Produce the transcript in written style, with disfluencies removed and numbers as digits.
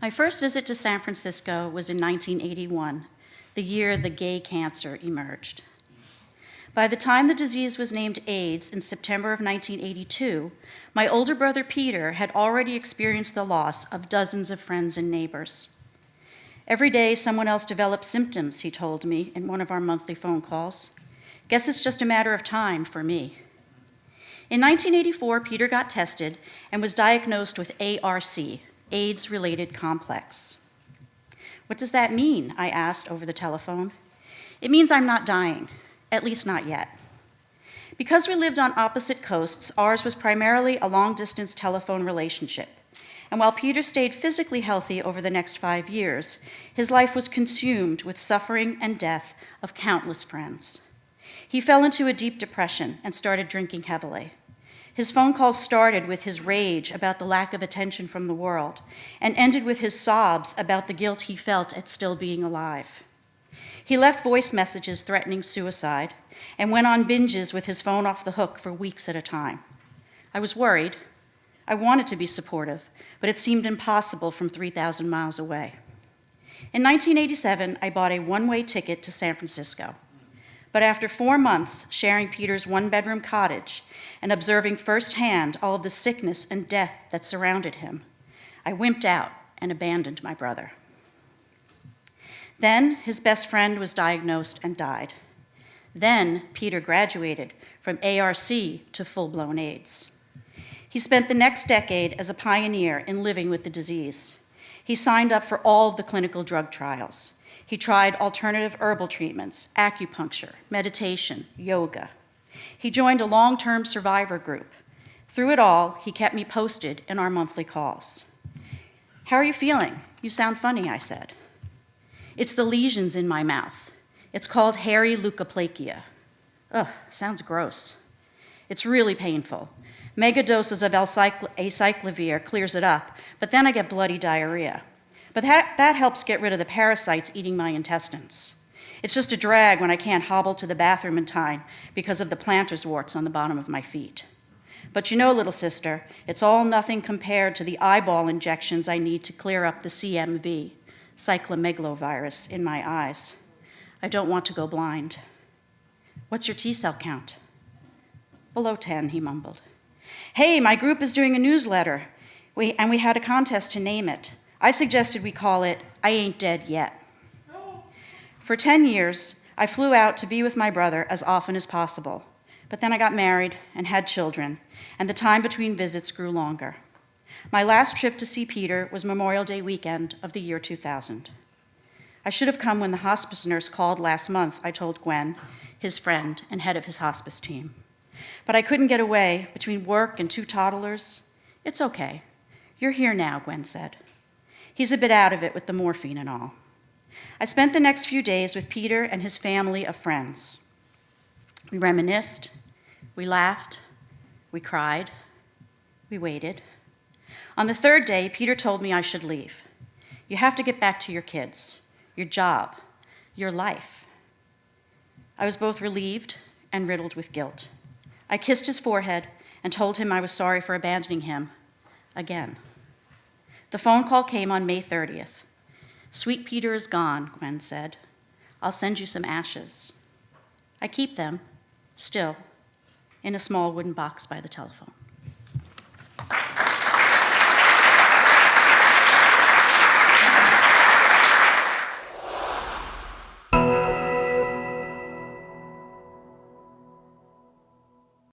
My first visit to San Francisco was in 1981, the year the gay cancer emerged. By the time the disease was named AIDS in September of 1982, my older brother Peter had already experienced the loss of dozens of friends and neighbors. Every day someone else developed symptoms, he told me in one of our monthly phone calls. Guess it's just a matter of time for me. In 1984, Peter got tested and was diagnosed with ARC, AIDS-related complex. What does that mean? I asked over the telephone. It means I'm not dying, at least not yet. Because we lived on opposite coasts, ours was primarily a long-distance telephone relationship. And while Peter stayed physically healthy over the next 5 years, his life was consumed with suffering and death of countless friends. He fell into a deep depression and started drinking heavily. His phone calls started with his rage about the lack of attention from the world and ended with his sobs about the guilt he felt at still being alive. He left voice messages threatening suicide and went on binges with his phone off the hook for weeks at a time. I was worried. I wanted to be supportive, but it seemed impossible from 3,000 miles away. In 1987, I bought a one-way ticket to San Francisco. But after 4 months sharing Peter's one-bedroom cottage and observing firsthand all of the sickness and death that surrounded him, I wimped out and abandoned my brother. Then his best friend was diagnosed and died. Then Peter graduated from ARC to full-blown AIDS. He spent the next decade as a pioneer in living with the disease. He signed up for all of the clinical drug trials. He tried alternative herbal treatments, acupuncture, meditation, yoga. He joined a long-term survivor group. Through it all, he kept me posted in our monthly calls. How are you feeling? You sound funny, I said. It's the lesions in my mouth. It's called hairy leukoplakia. Ugh, sounds gross. It's really painful. Mega doses of acyclovir clears it up, but then I get bloody diarrhea. But that helps get rid of the parasites eating my intestines. It's just a drag when I can't hobble to the bathroom in time because of the plantar's warts on the bottom of my feet. But you know, little sister, it's all nothing compared to the eyeball injections I need to clear up the CMV, cyclomegalovirus, in my eyes. I don't want to go blind. What's your T-cell count? Below 10, he mumbled. Hey, my group is doing a newsletter, and we had a contest to name it. I suggested we call it, I Ain't Dead Yet. For 10 years, I flew out to be with my brother as often as possible, but then I got married and had children, and the time between visits grew longer. My last trip to see Peter was Memorial Day weekend of the year 2000. I should have come when the hospice nurse called last month, I told Gwen, his friend and head of his hospice team. But I couldn't get away between work and 2 toddlers. It's okay. You're here now, Gwen said. He's a bit out of it with the morphine and all. I spent the next few days with Peter and his family of friends. We reminisced, we laughed, we cried, we waited. On the 3rd day, Peter told me I should leave. You have to get back to your kids, your job, your life. I was both relieved and riddled with guilt. I kissed his forehead and told him I was sorry for abandoning him again. The phone call came on May 30th. Sweet Peter is gone, Gwen said. I'll send you some ashes. I keep them, still, in a small wooden box by the telephone.